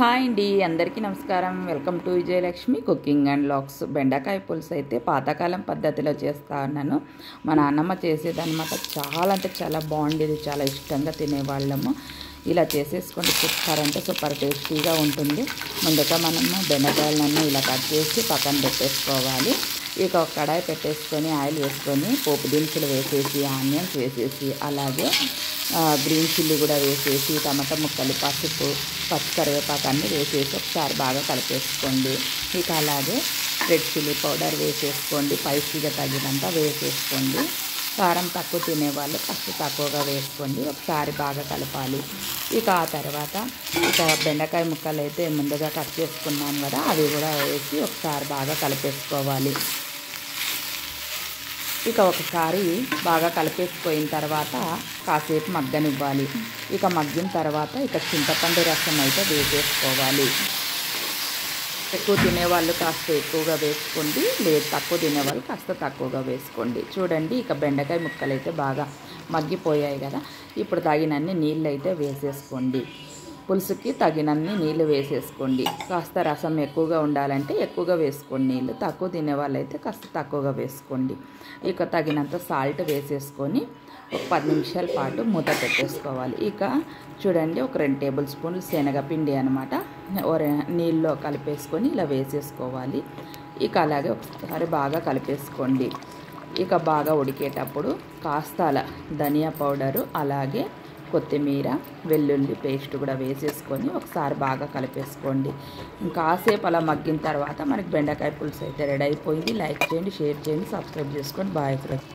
Hi అండి, అందరికీ నమస్కారం. Welcome to Vijayalakshmi cooking and logs. బెండకాయ పులుసు అయితే పాతకాలం పద్ధతిలో చేస్తా ఉన్నాను. మా నాన్నమ్మ చేసేదన్నమాట. చాలా అంటే చాలా బాగుండేది, చాలా ఇష్టంగా తినేవాళ్ళము. ఇలా చేసేసుకొని సూపర్ అంటే సూపర్ టేస్టీగా ఉంటుంది. ముందుగా మనము బెండకాయలన్నీ ఇలా కట్ చేసి పక్కన పెట్టేసుకోవాలి. ఇక ఒక కడాయి పెట్టేసుకొని ఆయిల్ వేసుకొని పోపు దినుసులు వేసేసి ఆనియన్స్ వేసేసి అలాగే గ్రీన్ చిల్లీ కూడా వేసేసి టమాటా ముక్కలు పసుపు పచ్చికరివేపాకు అన్నీ వేసేసి ఒకసారి బాగా కలిపేసుకోండి. ఇక అలాగే రెడ్ చిల్లీ పౌడర్ వేసేసుకోండి, స్పైసీగా తగినంత వేసేసుకోండి. కారం తక్కువ తినేవాళ్ళు కాస్త తక్కువగా వేసుకోండి. ఒకసారి బాగా కలపాలి. ఇక ఆ తర్వాత ఇక బెండకాయ ముక్కలు అయితే ముందుగా కట్ చేసుకున్నాను కదా, అవి కూడా వేసి ఒకసారి బాగా కలిపేసుకోవాలి. ఇక ఒకసారి బాగా కలిపేసుకున్న తర్వాత కాసేపు మగ్గనివ్వాలి. ఇక మగ్గిన తర్వాత ఇక చింతపండు రసం అయితే వేసేసుకోవాలి. ఎక్కువ తినేవాళ్ళు కాస్త ఎక్కువగా వేసుకోండి, లేదు తక్కువ తినేవాళ్ళు కాస్త తక్కువగా వేసుకోండి. చూడండి, ఇక బెండకాయ ముక్కలు అయితే బాగా మగ్గిపోయాయి కదా. ఇప్పుడు తగినన్ని నీళ్ళు అయితే వేసేసుకోండి. పులుసుకి తగినన్ని నీళ్ళు వేసేసుకోండి. కాస్త రసం ఎక్కువగా ఉండాలంటే ఎక్కువగా వేసుకోండి నీళ్ళు, తక్కువ తినేవాళ్ళు అయితే కాస్త తక్కువగా వేసుకోండి. ఇక తగినంత సాల్ట్ వేసేసుకొని ఒక 10 నిమిషాల పాటు మూత పెట్టేసుకోవాలి. ఇక చూడండి, ఒక 2 టేబుల్ స్పూన్లు శనగపిండి అనమాట నీళ్ళలో కలిపేసుకొని ఇలా వేసేసుకోవాలి. ఇక అలాగే ఒకసారి బాగా కలిపేసుకోండి. ఇక బాగా ఉడికేటప్పుడు కాస్త అలా ధనియా పౌడరు అలాగే కొత్తిమీర వెల్లుల్లి పేస్ట్ కూడా వేసేసుకొని ఒకసారి బాగా కలిపేసుకోండి. కాసేపు అలా మగ్గిన తర్వాత మనకి బెండకాయ పులుసు అయితే రెడీ అయిపోయింది. లైక్ చేయండి, షేర్ చేయండి, సబ్స్క్రైబ్ చేసుకోండి. Bye friends.